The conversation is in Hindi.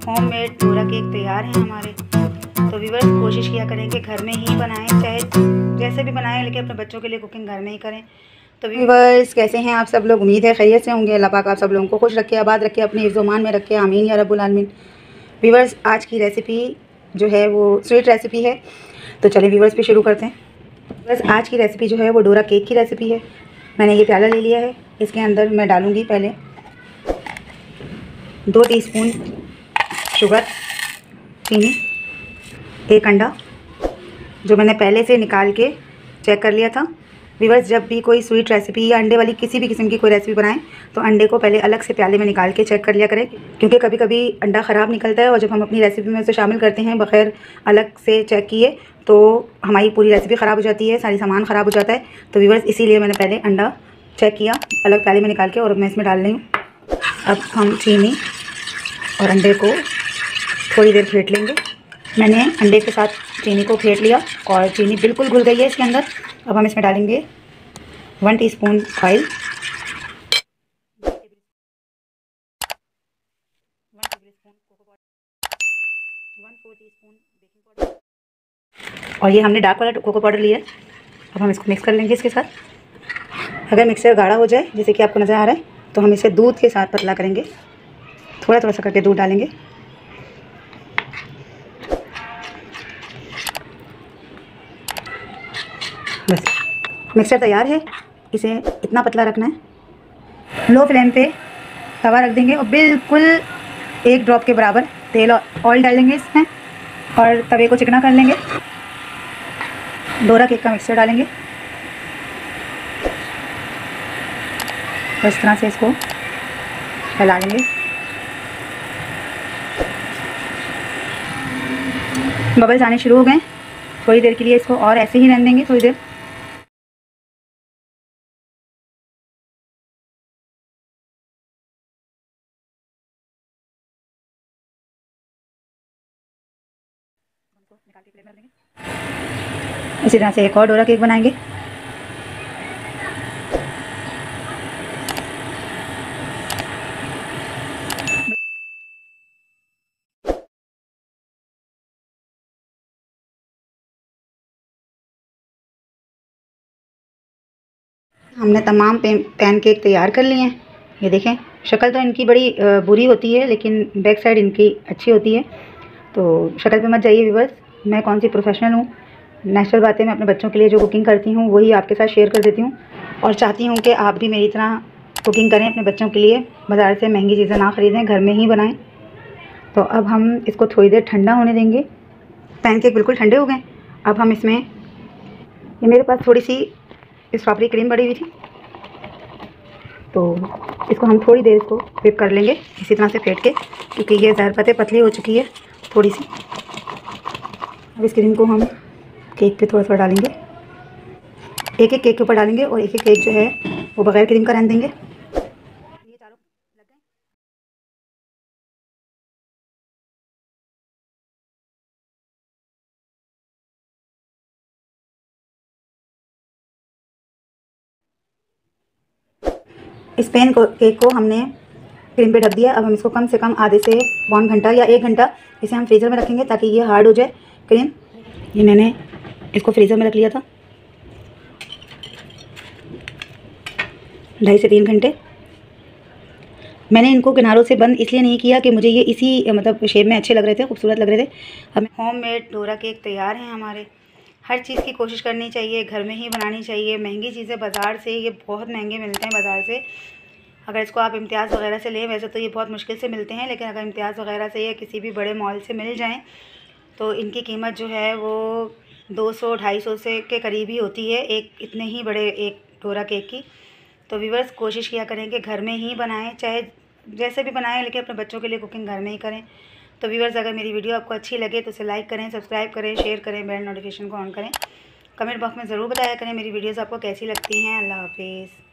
होम मेड डोरा केक तैयार हैं हमारे। तो व्यूअर्स कोशिश किया करें कि घर में ही बनाएं, चाहे जैसे भी बनाएं, लेकिन अपने बच्चों के लिए कुकिंग घर में ही करें। तो व्यूअर्स कैसे हैं आप सब लोग? उम्मीद है खैरियत से होंगे। अल्लाह पाक आप सब लोगों को खुश रखे, आबाद रखे, अपने इज़्ज़ो-मान में रखे, आमीन या रब्बुल आलमीन। व्यूअर्स आज की रेसिपी जो है वो स्वीट रेसिपी है, तो चलिए व्यूअर्स पे शुरू करते हैं। बस आज की रेसिपी जो है वो डोरा केक की रेसिपी है। मैंने ये प्याला ले लिया है, इसके अंदर मैं डालूँगी पहले 2 टीस्पून शुगर, चीनी, 1 अंडा जो मैंने पहले से निकाल के चेक कर लिया था। व्यूअर्स जब भी कोई स्वीट रेसिपी या अंडे वाली किसी भी किस्म की कोई रेसिपी बनाएं तो अंडे को पहले अलग से प्याले में निकाल के चेक कर लिया करें, क्योंकि कभी कभी अंडा ख़राब निकलता है और जब हम अपनी रेसिपी में उसे शामिल करते हैं बग़ैर अलग से चेक किए तो हमारी पूरी रेसिपी ख़राब हो जाती है, सारी सामान ख़राब हो जाता है। तो व्यूअर्स इसीलिए मैंने पहले अंडा चेक किया अलग प्याले में निकाल के, और मैं इसमें डाल रही हूँ। अब हम चीनी और अंडे को थोड़ी देर फेंट लेंगे। मैंने अंडे के साथ चीनी को फेंट लिया और चीनी बिल्कुल घुल गई है इसके अंदर। अब हम इसमें डालेंगे 1 teaspoon oil, 1 tablespoon cocoa powder, 1/4 teaspoon baking powder, और ये हमने डार्क वाला कोको पाउडर लिया है। अब हम इसको मिक्स कर लेंगे इसके साथ। अगर मिक्सर गाढ़ा हो जाए जैसे कि आपको नज़र आ रहा है तो हम इसे दूध के साथ पतला करेंगे, थोड़ा थोड़ा सा करके दूध डालेंगे। बस मिक्सर तैयार है, इसे इतना पतला रखना है। लो फ्लेम पे तवा रख देंगे और बिल्कुल 1 ड्रॉप के बराबर तेल और ऑयल डालेंगे इसमें, और तवे को चिकना कर लेंगे। डोरा केक का मिक्सचर डालेंगे, इस तरह से इसको फैला लेंगे। बबल्स आने शुरू हो गए, थोड़ी देर के लिए इसको और ऐसे ही रहने देंगे, थोड़ी देर। निकाल के प्लेट में देंगे। इसी तरह से एक और डोरा केक बनाएंगे। हमने तमाम पैन केक तैयार कर लिए हैं। ये देखें, शक्ल तो इनकी बड़ी बुरी होती है लेकिन बैक साइड इनकी अच्छी होती है, तो शक्ल पे मत जाइए व्यूअर्स। मैं कौन सी प्रोफेशनल हूँ, नेचुरल बातें मैं अपने बच्चों के लिए जो कुकिंग करती हूँ वही आपके साथ शेयर कर देती हूँ, और चाहती हूँ कि आप भी मेरी तरह कुकिंग करें अपने बच्चों के लिए, बाज़ार से महंगी चीज़ें ना ख़रीदें, घर में ही बनाएं। तो अब हम इसको थोड़ी देर ठंडा होने देंगे। पैन केक बिल्कुल ठंडे हो गए। अब हम इसमें, ये मेरे पास थोड़ी सी स्ट्रॉबेरी क्रीम पड़ी हुई थी, तो इसको हम थोड़ी देर इसको व्हिप कर लेंगे इसी तरह से फेंट के, क्योंकि ये ज़ाहिर पते पतली हो चुकी है थोड़ी सी। अब इस क्रीम को हम केक पे थोड़ा थोड़ा डालेंगे, एक एक केक के ऊपर डालेंगे, और एक एक केक जो है वो बग़ैर क्रीम का रहने देंगे। ये चारों लग गए। इस पैन को केक को हमने क्रीम पे ढक दिया। अब हम इसको कम से कम आधे से 1 घंटा या 1 घंटा इसे हम फ्रीज़र में रखेंगे ताकि ये हार्ड हो जाए क्रीम। ये मैंने इसको फ्रीज़र में रख लिया था 2.5 से 3 घंटे। मैंने इनको किनारों से बंद इसलिए नहीं किया कि मुझे ये इसी मतलब शेप में अच्छे लग रहे थे, खूबसूरत लग रहे थे। अब होम मेड डोरा केक तैयार हैं हमारे। हर चीज़ की कोशिश करनी चाहिए, घर में ही बनानी चाहिए। महंगी चीज़ें बाज़ार से, ये बहुत महंगे मिलते हैं बाज़ार से। अगर इसको आप इम्तियाज़ वगैरह से लें, वैसे तो ये बहुत मुश्किल से मिलते हैं, लेकिन अगर इम्तियाज़ वगैरह से या किसी भी बड़े मॉल से मिल जाएं तो इनकी कीमत जो है वो 200-250 से के करीब ही होती है, एक इतने ही बड़े एक डोरा केक की। तो व्यूअर्स कोशिश किया करें कि घर में ही बनाएं, चाहे जैसे भी बनाएं, लेकिन अपने बच्चों के लिए कुकिंग घर में ही करें। तो व्यूअर्स अगर मेरी वीडियो आपको अच्छी लगे तो उसे लाइक करें, सब्सक्राइब करें, शेयर करें, बेल नोटिफिकेशन को ऑन करें। कमेंट बॉक्स में ज़रूर बताया करें मेरी वीडियोज़ आपको कैसी लगती हैं। अल्लाह हाफिज़।